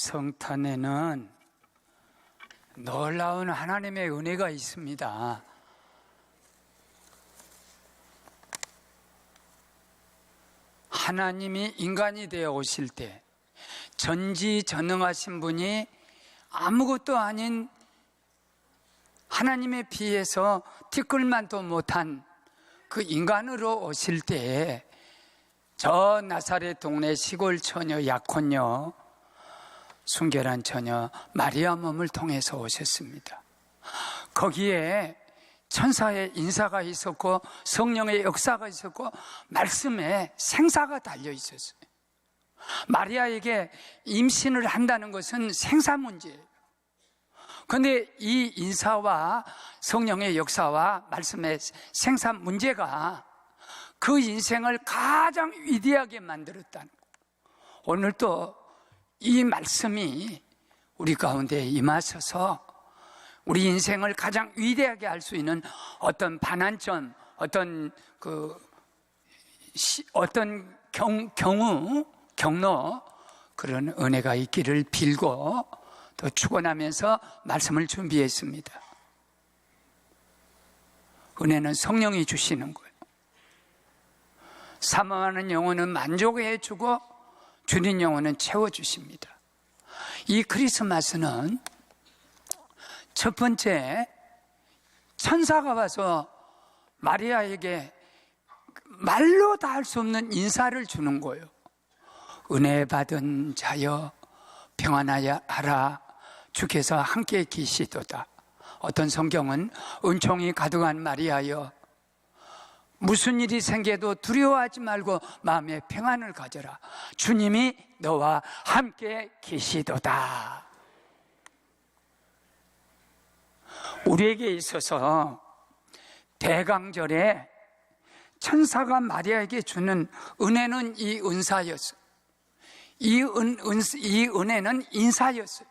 성탄에는 놀라운 하나님의 은혜가 있습니다. 하나님이 인간이 되어 오실 때 전지전능하신 분이 아무것도 아닌 하나님에 비해서 티끌만도 못한 그 인간으로 오실 때에 저 나사렛 동네 시골 처녀 약혼녀, 순결한 처녀 마리아 몸을 통해서 오셨습니다. 거기에 천사의 인사가 있었고 성령의 역사가 있었고 말씀에 생사가 달려 있었어요. 마리아에게 임신을 한다는 것은 생사 문제예요. 그런데 이 인사와 성령의 역사와 말씀의 생사 문제가 그 인생을 가장 위대하게 만들었다는 거. 오늘도 이 말씀이 우리 가운데 임하셔서 우리 인생을 가장 위대하게 할 수 있는 어떤 반환점, 어떤 경로, 그런 은혜가 있기를 빌고 또 축원하면서 말씀을 준비했습니다. 은혜는 성령이 주시는 거예요. 사모하는 영혼은 만족해 주고 주린 영혼은 채워주십니다. 이 크리스마스는 첫 번째, 천사가 와서 마리아에게 말로 다 할 수 없는 인사를 주는 거예요. 은혜 받은 자여 평안하라, 주께서 함께 계시도다. 어떤 성경은 은총이 가득한 마리아여 무슨 일이 생겨도 두려워하지 말고 마음에 평안을 가져라. 주님이 너와 함께 계시도다. 우리에게 있어서 대강절에 천사가 마리아에게 주는 은혜는 이 은사였어요. 이 은혜는 인사였어요.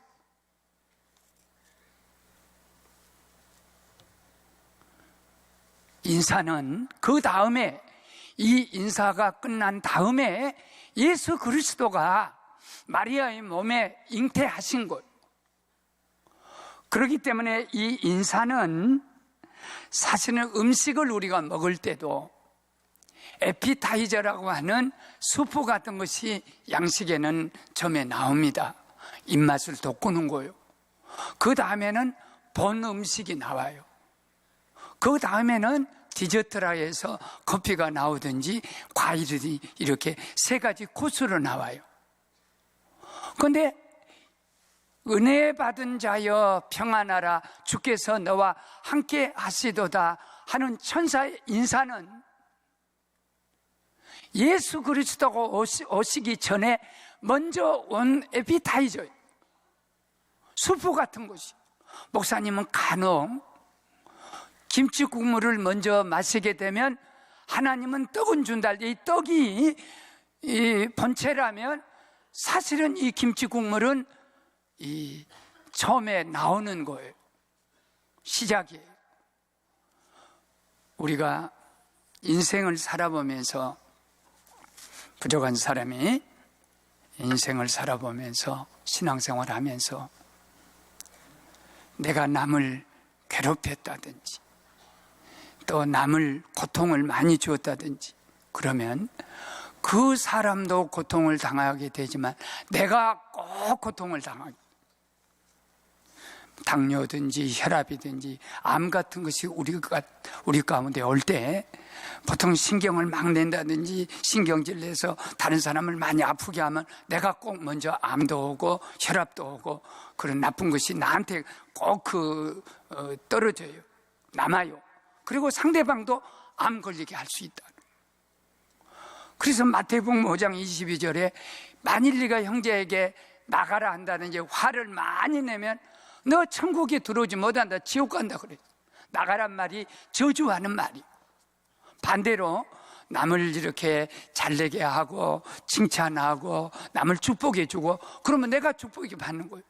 인사는 그 다음에, 이 인사가 끝난 다음에 예수 그리스도가 마리아의 몸에 잉태하신 것. 그렇기 때문에 이 인사는 사실은 음식을 우리가 먹을 때도 에피타이저라고 하는 수프 같은 것이 양식에는 처음에 나옵니다. 입맛을 돋구는 거예요. 그 다음에는 본 음식이 나와요. 그 다음에는 디저트라 해서 커피가 나오든지 과일이 이렇게 세 가지 코스로 나와요. 그런데 은혜 받은 자여 평안하라, 주께서 너와 함께 하시도다 하는 천사의 인사는 예수 그리스도가 오시기 전에 먼저 온 에피타이저예요. 수프 같은 것이. 목사님은 간혹 김치 국물을 먼저 마시게 되면 하나님은 떡은 준다. 이 떡이 이 본체라면 사실은 이 김치 국물은 이 처음에 나오는 거예요. 시작이에요. 우리가 인생을 살아보면서, 부족한 사람이 인생을 살아보면서 신앙생활 하면서 내가 남을 괴롭혔다든지 또 남을 고통을 많이 주었다든지 그러면 그 사람도 고통을 당하게 되지만 내가 꼭 고통을 당하게, 당뇨든지 혈압이든지 암 같은 것이 우리 가운데 올 때 보통 신경을 막 낸다든지 신경질 내서 다른 사람을 많이 아프게 하면 내가 꼭 먼저 암도 오고 혈압도 오고 그런 나쁜 것이 나한테 꼭 떨어져요. 남아요. 그리고 상대방도 암 걸리게 할 수 있다. 그래서 마태복음 5장 22절에 만일 네가 형제에게 나가라 한다든지 화를 많이 내면 너 천국에 들어오지 못한다, 지옥 간다 그래요. 나가란 말이 저주하는 말이에요. 반대로 남을 이렇게 잘되게 하고 칭찬하고 남을 축복해 주고 그러면 내가 축복이 받는 거예요.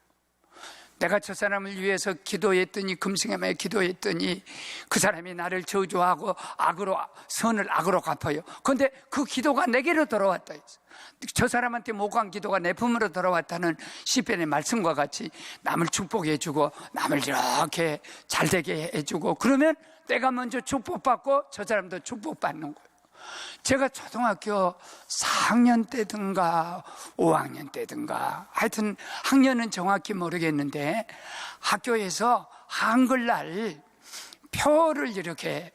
내가 저 사람을 위해서 기도했더니, 금식하며 기도했더니 그 사람이 나를 저주하고 선을 악으로 갚아요. 그런데 그 기도가 내게로 돌아왔다 했어. 저 사람한테 못 간 기도가 내 품으로 돌아왔다는 시편의 말씀과 같이 남을 축복해 주고 남을 이렇게 잘되게 해주고, 그러면 내가 먼저 축복받고 저 사람도 축복받는 거예요. 제가 초등학교 4학년 때든가 5학년 때든가, 하여튼 학년은 정확히 모르겠는데, 학교에서 한글날 표를 이렇게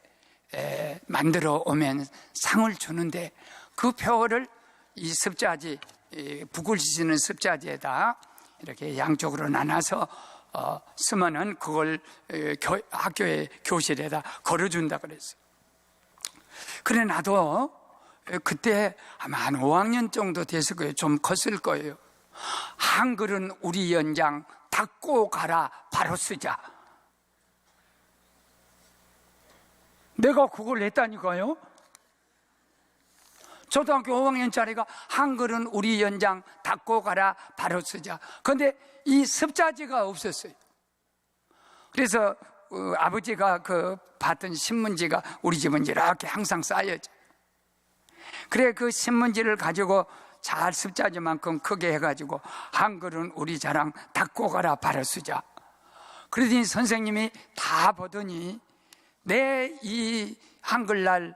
만들어 오면 상을 주는데, 그 표를 이 습자지, 북을 지지는 습자지에다 이렇게 양쪽으로 나눠서 쓰면은 그걸 학교의 교실에다 걸어준다 그랬어요. 그래, 나도 그때 아마 한 5학년 정도 됐을 거예요. 좀 컸을 거예요. 한글은 우리 연장 닦고 가라 바로 쓰자. 내가 그걸 했다니까요. 초등학교 5학년짜리가 한글은 우리 연장 닦고 가라 바로 쓰자. 그런데 이 습자지가 없었어요. 그래서 아버지가 봤던 신문지가 우리 집은 이렇게 항상 쌓여져. 그래, 그 신문지를 가지고 잘 습자지만큼 크게 해가지고 한글은 우리 자랑 닦고 가라 바로 쓰자. 그러더니 선생님이 다 보더니 내 이 한글날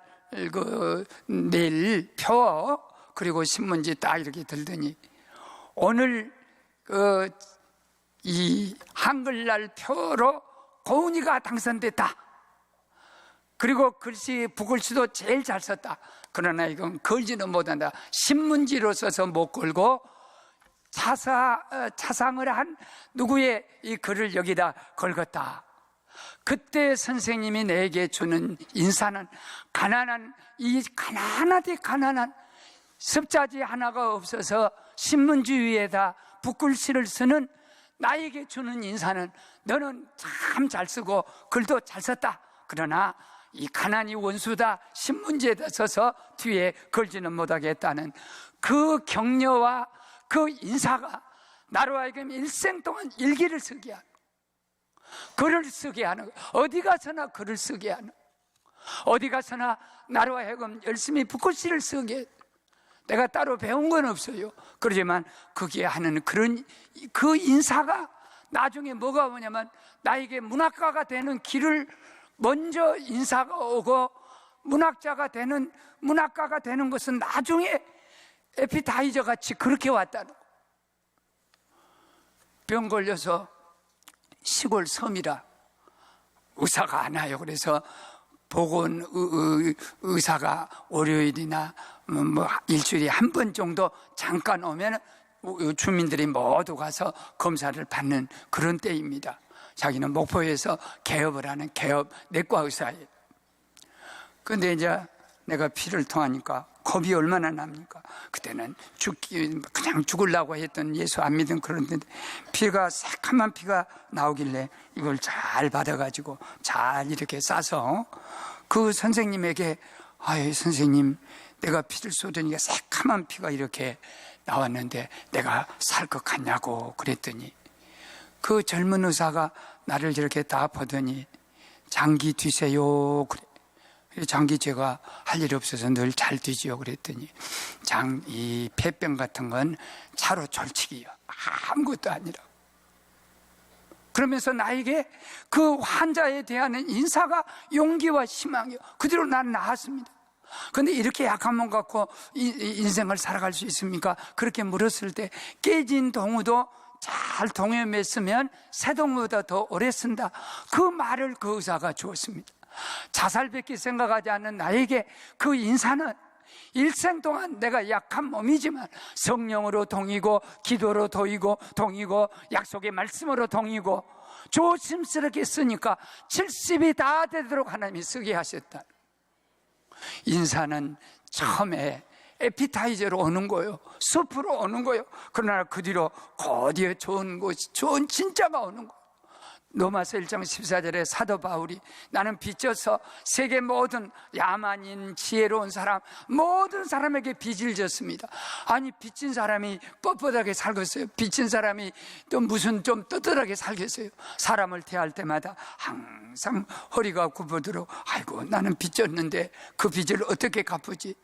내일 표 그리고 신문지 딱 이렇게 들더니 오늘 이 한글날 표로 고은이가 당선됐다. 그리고 글씨 북글씨도 제일 잘 썼다. 그러나 이건 걸지는 못한다. 신문지로 써서 못 걸고 차상을 한 누구의 이 글을 여기다 걸었다. 그때 선생님이 내게 주는 인사는 가난한 습자지 하나가 없어서 신문지 위에다 붓글씨를 쓰는 나에게 주는 인사는 너는 참 잘 쓰고 글도 잘 썼다. 그러나 이 가난이 원수다. 신문지에다 써서 뒤에 걸지는 못하게 했다는 그 격려와 그 인사가 나로 하여금 일생 동안 일기를 쓰게 하는, 글을 쓰게 하는, 어디 가서나 글을 쓰게 하는, 어디 가서나 나로 하여금 열심히 붓글씨를 쓰게. 내가 따로 배운 건 없어요. 그러지만 거기에 하는 그런 그 인사가 나중에 뭐가 오냐면 나에게 문학가가 되는 길을 먼저 인사가 오고, 문학가가 되는 것은 나중에 에피타이저 같이 그렇게 왔다는 거. 병 걸려서 시골 섬이라 의사가 안 와요. 그래서 보건 의사가 월요일이나 뭐 일주일에 한 번 정도 잠깐 오면 주민들이 모두 가서 검사를 받는 그런 때입니다. 자기는 목포에서 개업을 하는 개업 내과 의사예요. 그런데 이제 내가 피를 통하니까 겁이 얼마나 납니까? 그때는 그냥 죽으려고 했던, 예수 안 믿은 그런데 피가, 새카만 피가 나오길래 이걸 잘 받아가지고 잘 이렇게 싸서 그 선생님에게, 아유 선생님, 내가 피를 쏟으니까 새카만 피가 이렇게 나왔는데 내가 살 것 같냐고 그랬더니 그 젊은 의사가 나를 이렇게 다 보더니 장기 뒤세요 그래. 장기 제가 할 일 없어서 늘 잘 뒤지요 그랬더니 이 폐병 같은 건 차로 졸치기요, 아무것도 아니라. 그러면서 나에게 그 환자에 대한 인사가 용기와 희망이요. 그대로 나는 나았습니다. 그런데 이렇게 약한 몸 갖고 인생을 살아갈 수 있습니까? 그렇게 물었을 때 깨진 동우도 잘 동에 맸으면 새 동우보다 더 오래 쓴다. 그 말을 그 의사가 주었습니다. 자살밖에 생각하지 않는 나에게 그 인사는 일생 동안 내가 약한 몸이지만 성령으로 동이고 기도로 동이고 약속의 말씀으로 동이고 조심스럽게 쓰니까 70이 다 되도록 하나님이 쓰게 하셨다. 인사는 처음에 에피타이저로 오는 거예요. 숲으로 오는 거예요. 그러나 그 뒤로 곧이에 좋은 진짜가 오는 거예요. 로마서 1장 14절에 사도 바울이 나는 빚져서 세계 모든 야만인, 지혜로운 사람, 모든 사람에게 빚을 졌습니다. 아니, 빚진 사람이 뻣뻣하게 살겠어요? 빚진 사람이 또 무슨 좀 떳떳하게 살겠어요? 사람을 대할 때마다 항상 허리가 굽어들어 아이고 나는 빚졌는데 그 빚을 어떻게 갚으지?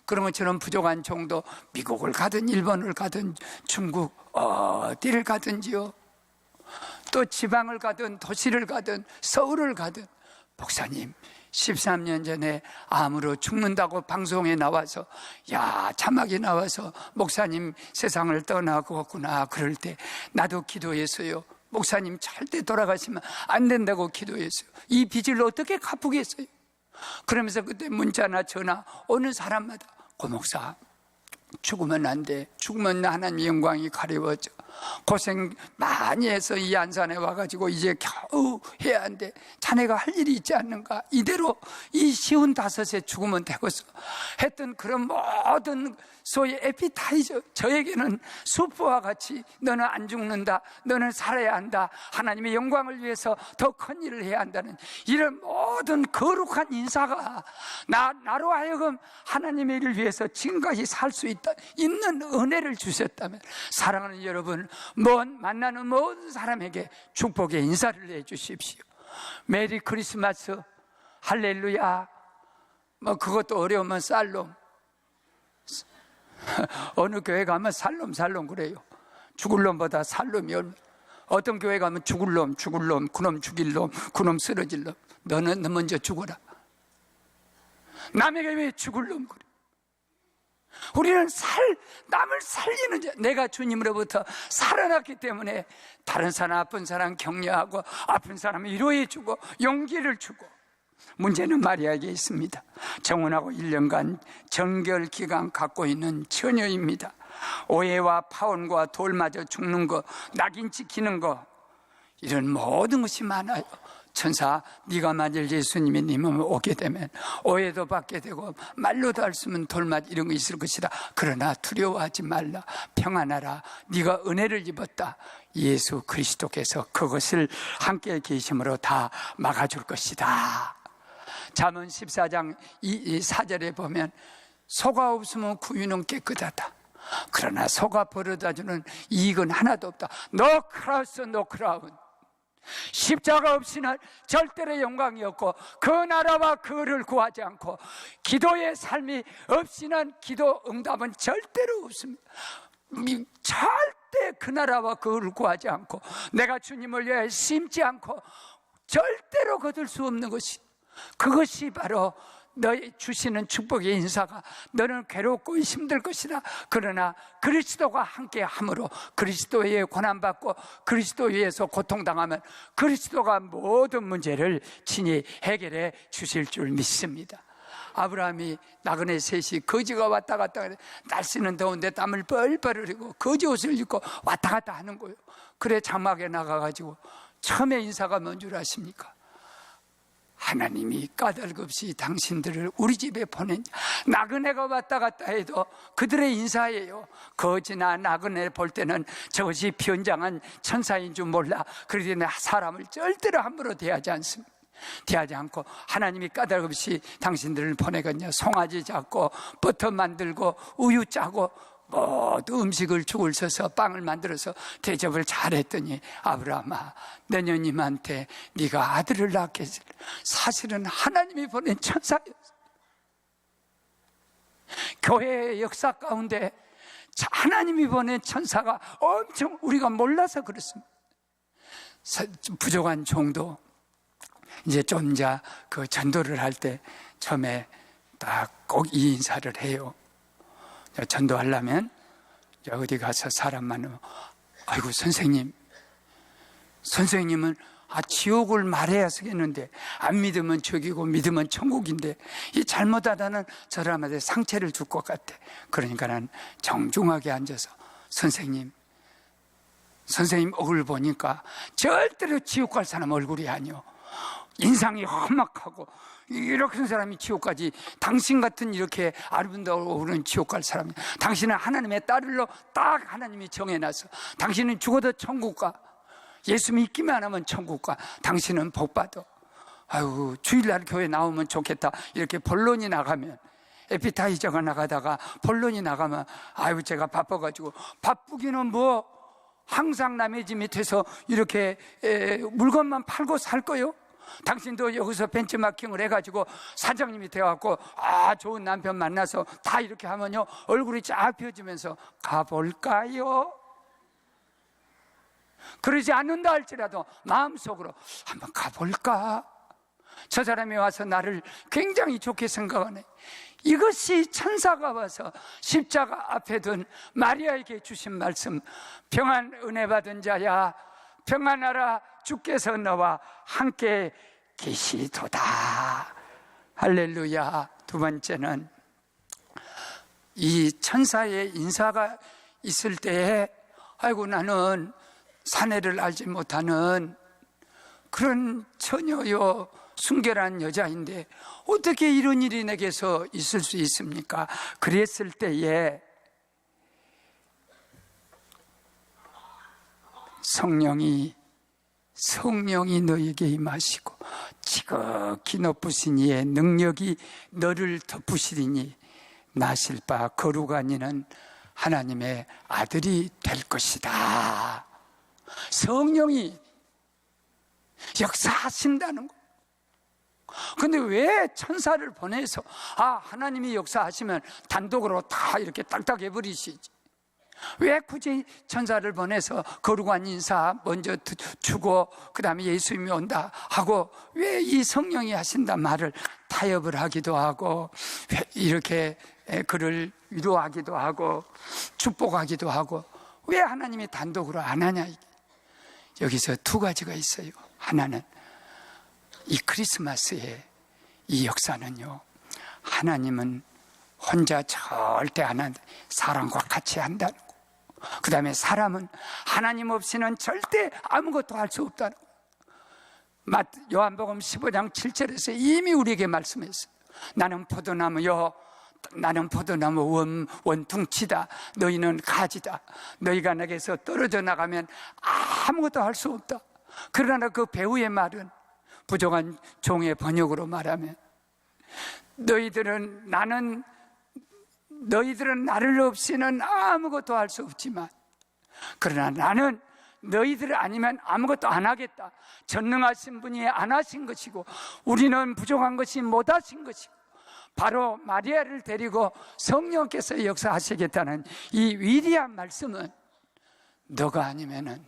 그런 것처럼 부족한 종도 미국을 가든 일본을 가든 중국 어디를 가든지요, 또 지방을 가든 도시를 가든 서울을 가든, 목사님 13년 전에 암으로 죽는다고 방송에 나와서 자막이 나와서 목사님 세상을 떠나고구나 그럴 때 나도 기도했어요. 목사님 절대 돌아가시면 안 된다고 기도했어요. 이 빚을 어떻게 갚으겠어요? 그러면서 그때 문자나 전화 오는 사람마다 고목사 죽으면 안 돼. 죽으면 하나님의 영광이 가려워져. 고생 많이 해서 이 안산에 와가지고 이제 겨우 해야 한대. 자네가 할 일이 있지 않는가? 이대로 이 쉬운 5에 죽으면 되겠어 했던 그런 모든 소위 에피타이저, 저에게는 수프와 같이 너는 안 죽는다, 너는 살아야 한다, 하나님의 영광을 위해서 더 큰 일을 해야 한다는 이런 모든 거룩한 인사가 나로 하여금 하나님의 일을 위해서 지금까지 살 수 있는 은혜를 주셨다면, 사랑하는 여러분, 만나는 모든 사람에게 축복의 인사를 해주십시오. 메리 크리스마스, 할렐루야, 그것도 어려우면 살롬. 어느 교회 가면 살롬 그래요. 죽을 놈보다 살롬이 얼마. 어떤 교회 가면 죽을 놈, 그놈 죽일 놈, 그놈 쓰러질 놈. 너는 먼저 죽어라. 남에게 왜 죽을 놈 그래? 우리는 남을 살리는 자. 내가 주님으로부터 살아났기 때문에 다른 사람, 아픈 사람 격려하고 아픈 사람 위로해 주고 용기를 주고. 문제는 마리아에게 있습니다. 정혼하고 1년간 정결기간 갖고 있는 처녀입니다. 오해와 파혼과 돌맞아 죽는 거, 낙인 찍히는 거, 이런 모든 것이 많아요. 천사, 네가 만일 예수님의 님은 오게 되면 오해도 받게 되고 말로도 할 수 없는 돌맞 이런 거 있을 것이다. 그러나 두려워하지 말라. 평안하라. 네가 은혜를 입었다. 예수 그리스도께서 그것을 함께 계심으로 다 막아줄 것이다. 잠언 14장 4절에 보면 소가 없으면 구유는 깨끗하다. 그러나 소가 벌어다주는 이익은 하나도 없다. No cross, no crown. 십자가 없이는 절대로 영광이 없고 그 나라와 그를 구하지 않고 기도의 삶이 없이는 기도 응답은 절대로 없습니다. 절대 그 나라와 그를 구하지 않고 내가 주님을 위해 심지 않고 절대로 거둘 수 없는 것이, 그것이 바로 너희 주시는 축복의 인사가 너는 괴롭고 힘들 것이다. 그러나 그리스도가 함께 함으로 그리스도의 고난받고 그리스도 위에서 고통당하면 그리스도가 모든 문제를 친히 해결해 주실 줄 믿습니다. 아브라함이 나그네 셋이 거지가 왔다 갔다 그래. 날씨는 더운데 땀을 뻘뻘 흘리고 거지 옷을 입고 왔다 갔다 하는 거예요. 그래 장막에 나가가지고 처음에 인사가 뭔 줄 아십니까? 하나님이 까닭없이 당신들을 우리 집에 보낸 나그네가 왔다 갔다 해도 그들의 인사예요. 거지나 나그네 볼 때는 저것이 변장한 천사인 줄 몰라. 그러니 사람을 절대로 함부로 대하지 않습니다. 대하지 않고 하나님이 까닭없이 당신들을 보내겠냐. 송아지 잡고 버터 만들고 우유 짜고 모두 음식을 죽을 서서 빵을 만들어서 대접을 잘했더니 아브라함아, 내년님한테 네가 아들을 낳게 했을. 사실은 하나님이 보낸 천사였어요. 교회의 역사 가운데 하나님이 보낸 천사가 엄청 우리가 몰라서 그렇습니다. 부족한 종도 이제 좀 그 전도를 할 때 처음에 딱 꼭 이 인사를 해요. 전도하려면 어디 가서 사람 많으면 아이고 선생님은 지옥을 말해야 쓰겠는데 안 믿으면 저기고 믿으면 천국인데 이 잘못하다는 저 사람한테 상처를 줄 것 같아. 그러니까 난 정중하게 앉아서 선생님 얼굴 보니까 절대로 지옥 갈 사람 얼굴이 아니오. 인상이 험악하고 이렇게 한 사람이 지옥까지, 당신 같은 이렇게 아름다워 오르는 지옥 갈 사람이, 당신은 하나님의 딸로 딱 하나님이 정해놔서 당신은 죽어도 천국 가. 예수 믿기만 하면 천국 가. 당신은 복 받아. 아유, 주일날 교회 나오면 좋겠다. 이렇게 본론이 나가면, 에피타이저가 나가다가 본론이 나가면, 아유, 제가 바빠가지고. 바쁘기는 뭐 항상 남의 집 밑에서 이렇게 물건만 팔고 살 거요? 당신도 여기서 벤치마킹을 해가지고 사장님이 되어갖고 좋은 남편 만나서 다 이렇게 하면요, 얼굴이 쫙 펴지면서 가볼까요? 그러지 않는다 할지라도 마음속으로 한번 가볼까? 저 사람이 와서 나를 굉장히 좋게 생각하네. 이것이 천사가 와서 십자가 앞에 둔 마리아에게 주신 말씀. 평안 은혜 받은 자야, 평안하라, 주께서 너와 함께 계시도다. 할렐루야. 두 번째는 이 천사의 인사가 있을 때에, 아이고, 나는 사내를 알지 못하는 그런 처녀요, 순결한 여자인데 어떻게 이런 일이 내게서 있을 수 있습니까? 그랬을 때에 성령이 너에게 임하시고 지극히 높으신 이의 능력이 너를 덮으시리니 나실 바 거룩한 이는 하나님의 아들이 될 것이다. 성령이 역사하신다는 거. 근데 왜 천사를 보내서 하나님이 역사하시면 단독으로 다 이렇게 딱딱 해버리시지? 왜 굳이 천사를 보내서 거룩한 인사 먼저 주고 그 다음에 예수님이 온다 하고 왜 이 성령이 하신다 말을 타협을 하기도 하고 이렇게 그를 위로하기도 하고 축복하기도 하고 왜 하나님이 단독으로 안 하냐? 여기서 두 가지가 있어요. 하나는 이 크리스마스의 이 역사는요, 하나님은 혼자 절대 안 한다. 사람과 같이 한다는 거. 그 다음에 사람은 하나님 없이는 절대 아무것도 할 수 없다는 거. 요한복음 15장 7절에서 이미 우리에게 말씀했어요. 나는 포도나무요, 나는 포도나무 원퉁치다. 너희는 가지다. 너희가 내게서 떨어져 나가면 아무것도 할 수 없다. 그러나 그 배우의 말은 부족한 종의 번역으로 말하면 너희들은 나를 없이는 아무것도 할 수 없지만 그러나 나는 너희들 아니면 아무것도 안 하겠다. 전능하신 분이 안 하신 것이고 우리는 부족한 것이 못 하신 것이고 바로 마리아를 데리고 성령께서 역사하시겠다는 이 위대한 말씀은 너가 아니면은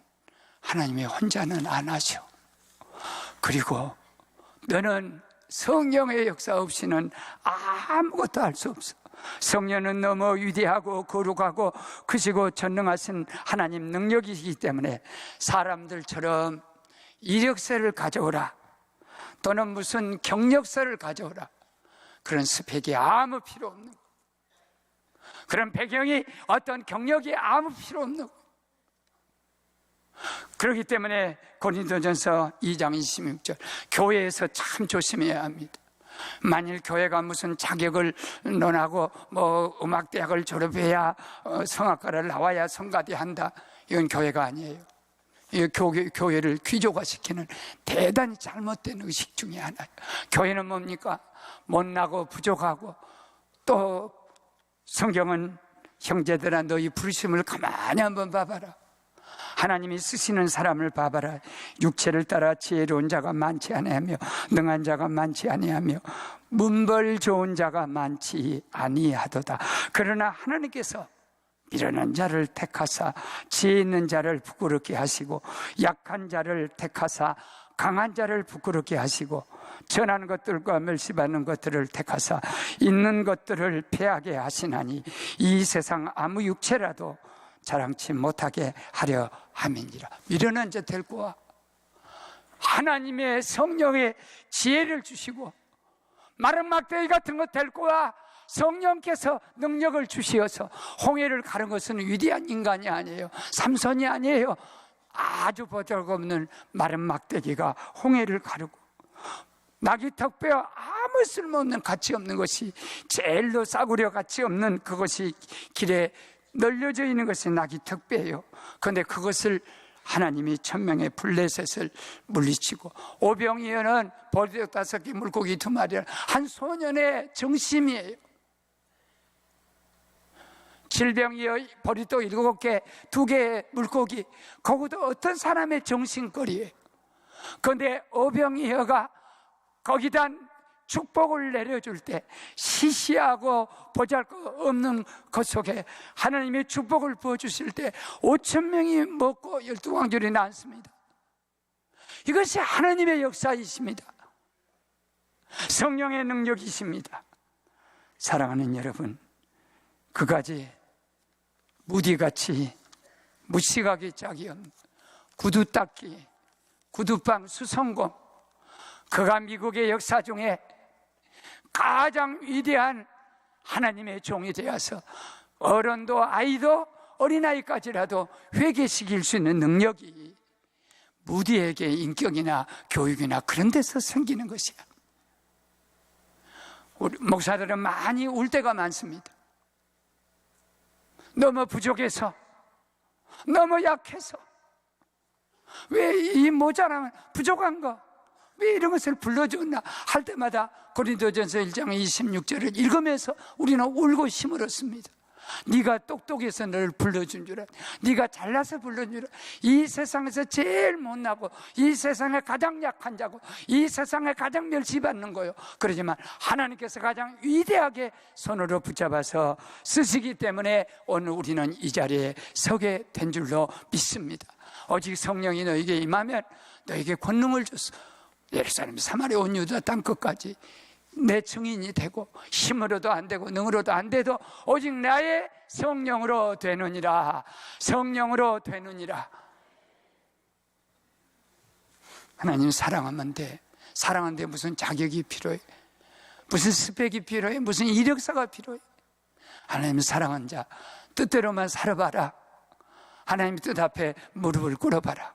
하나님이 혼자는 안 하셔. 그리고 너는 성령의 역사 없이는 아무것도 할 수 없어. 성령은 너무 위대하고 거룩하고 크시고 전능하신 하나님 능력이시기 때문에 사람들처럼 이력서를 가져오라 또는 무슨 경력서를 가져오라 그런 스펙이 아무 필요 없는, 그런 배경이 어떤 경력이 아무 필요 없는. 그렇기 때문에 고린도전서 2장 26절 교회에서 참 조심해야 합니다. 만일 교회가 무슨 자격을 논하고 음악대학을 졸업해야 성악가를 나와야 성가대 한다, 이건 교회가 아니에요. 이 교회를 귀족화시키는 대단히 잘못된 의식 중에 하나예요. 교회는 뭡니까? 못나고 부족하고, 또 성경은 형제들아 너희 부르심을 가만히 한번 봐봐라. 하나님이 쓰시는 사람을 봐봐라. 육체를 따라 지혜로운 자가 많지 아니하며 능한 자가 많지 아니하며 문벌 좋은 자가 많지 아니하도다. 그러나 하나님께서 미련한 자를 택하사 지혜 있는 자를 부끄럽게 하시고 약한 자를 택하사 강한 자를 부끄럽게 하시고 전하는 것들과 멸시받는 것들을 택하사 있는 것들을 패하게 하시나니 이 세상 아무 육체라도 자랑치 못하게 하려 함이니라. 미련한 자 데리고 와. 하나님의 성령의 지혜를 주시고 마른 막대기 같은 거 데리고 와. 성령께서 능력을 주시어서 홍해를 가른 것은 위대한 인간이 아니에요. 삼손이 아니에요. 아주 보잘것없는 마른 막대기가 홍해를 가르고 낙이 턱뼈 아무 쓸모없는 가치 없는 것이 제일로 싸구려 가치 없는 그것이 길에 널려져 있는 것이 낙이 턱뼈예요. 그런데 그것을 하나님이 천명의 블레셋을 물리치고, 오병이어는 버리도 5개 물고기 2마리는 한 소년의 정심이에요. 질병이여 버리도 7개 2개의 물고기, 그것도 어떤 사람의 정신거리예요. 그런데 오병이어가 거기다 축복을 내려줄 때 시시하고 보잘것없는 것 속에 하나님의 축복을 부어주실 때 5,000명이 먹고 12광줄이 낳습니다. 이것이 하나님의 역사이십니다. 성령의 능력이십니다. 사랑하는 여러분, 그까지 무디같이 무시각이 짝이 없는 구두 닦기, 구두방 수성공, 그가 미국의 역사 중에 가장 위대한 하나님의 종이 되어서 어른도 아이도 어린아이까지라도 회개시킬 수 있는 능력이 무디에게 인격이나 교육이나 그런 데서 생기는 것이야. 우리 목사들은 많이 울 때가 많습니다. 너무 부족해서, 너무 약해서, 왜 이 모자라면 부족한 거, 왜 이런 것을 불러줬나 할 때마다 고린도전서 1장 26절을 읽으면서 우리는 울고 힘을 얻습니다. 네가 똑똑해서 너를 불러준 줄 알아. 네가 잘나서 불러준 줄 알아. 이 세상에서 제일 못나고, 이 세상에 가장 약한 자고, 이 세상에 가장 멸시받는 거요. 그러지만 하나님께서 가장 위대하게 손으로 붙잡아서 쓰시기 때문에 오늘 우리는 이 자리에 서게 된 줄로 믿습니다. 오직 성령이 너에게 임하면 너에게 권능을 줬어. 예루살렘 사마리아 온 유다 땅 끝까지 내 증인이 되고, 힘으로도 안 되고 능으로도 안 돼도 오직 나의 성령으로 되느니라. 성령으로 되느니라. 하나님 사랑하면 돼. 사랑하는데 무슨 자격이 필요해? 무슨 스펙이 필요해? 무슨 이력서가 필요해? 하나님 사랑한 자 뜻대로만 살아봐라. 하나님 뜻 앞에 무릎을 꿇어봐라.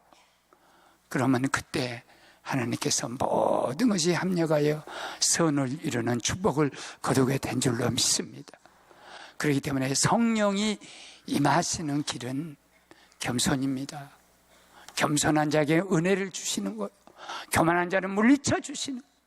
그러면 그때 하나님께서 모든 것이 합력하여 선을 이루는 축복을 거두게 된 줄로 믿습니다. 그렇기 때문에 성령이 임하시는 길은 겸손입니다. 겸손한 자에게 은혜를 주시는 거예요. 교만한 자는 물리쳐 주시는 거예요.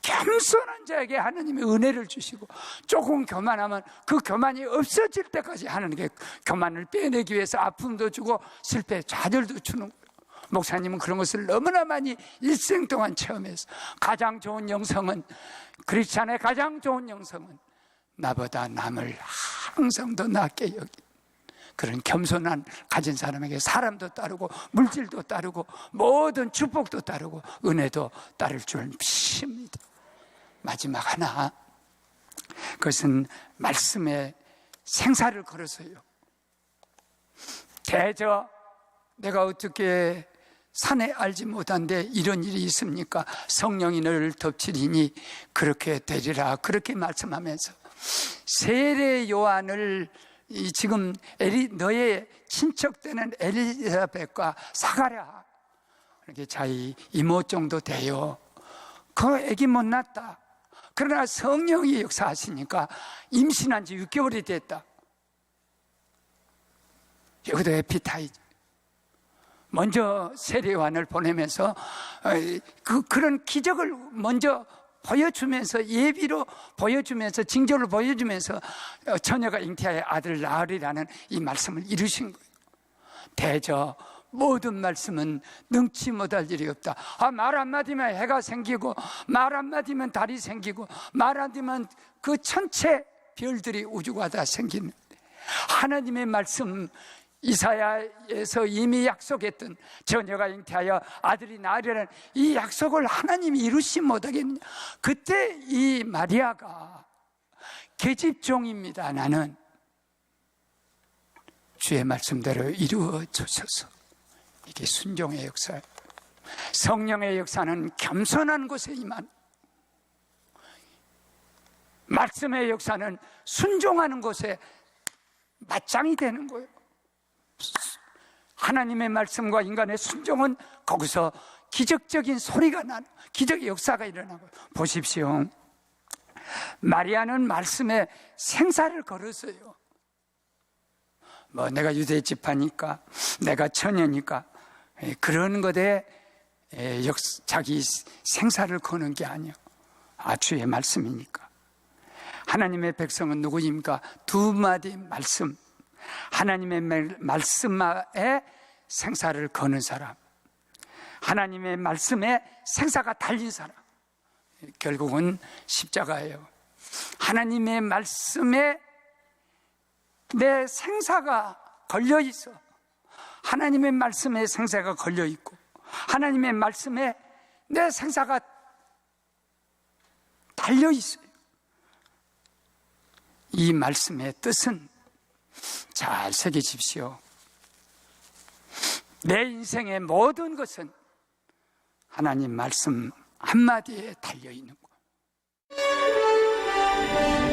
겸손한 자에게 하나님이 은혜를 주시고, 조금 교만하면 그 교만이 없어질 때까지 하나님께 교만을 빼내기 위해서 아픔도 주고 실패, 좌절도 주는 거예요. 목사님은 그런 것을 너무나 많이 일생 동안 체험해서, 가장 좋은 영성은, 크리스찬의 가장 좋은 영성은 나보다 남을 항상 더 낫게 여긴 그런 겸손한 가진 사람에게 사람도 따르고 물질도 따르고 모든 축복도 따르고 은혜도 따를 줄 믿습니다. 마지막 하나, 그것은 말씀에 생사를 걸어서요. 대저 내가 어떻게 산에 알지 못한데 이런 일이 있습니까? 성령이 너를 덮치리니 그렇게 되리라. 그렇게 말씀하면서 세례 요한을 지금 너의 친척되는 엘리사벳과 사가랴, 이렇게 자기 이모 정도 돼요. 그 애기 못 낳았다. 그러나 성령이 역사하시니까 임신한 지 6개월이 됐다. 여기도 에피타이즈. 먼저 세례요한을 보내면서 그런 기적을 먼저 보여주면서, 예비로 보여주면서, 징조를 보여주면서 처녀가 잉태하여 아들을 낳으리라는 이 말씀을 이루신 거예요. 대저 모든 말씀은 능치 못할 일이 없다. 말 한마디면 해가 생기고, 말 한마디면 달이 생기고, 말 한마디면 그 천체 별들이 우주가 다 생기는 하나님의 말씀, 이사야에서 이미 약속했던 처녀가 잉태하여 아들이 낳으리라는 이 약속을 하나님이 이루시 못하겠느냐. 그때 이 마리아가 계집종입니다. 나는 주의 말씀대로 이루어 주셔서. 이게 순종의 역사예요. 성령의 역사는 겸손한 곳에 임한, 말씀의 역사는 순종하는 곳에 맞짱이 되는 거예요. 하나님의 말씀과 인간의 순종은 거기서 기적적인 소리가 나는, 기적의 역사가 일어나고. 보십시오. 마리아는 말씀에 생사를 걸었어요. 뭐 내가 유대 지파니까, 내가 처녀니까, 그런 것에 자기 생사를 거는 게 아니요. 주의 말씀이니까. 하나님의 백성은 누구입니까? 두 마디 말씀. 하나님의 말씀에 생사를 거는 사람. 하나님의 말씀에 생사가 달린 사람. 결국은 십자가예요. 하나님의 말씀에 내 생사가 걸려 있어. 하나님의 말씀에 생사가 걸려 있고, 하나님의 말씀에 내 생사가 달려 있어요. 이 말씀의 뜻은 잘 새기십시오. 내 인생의 모든 것은 하나님 말씀 한마디에 달려 있는 거예요.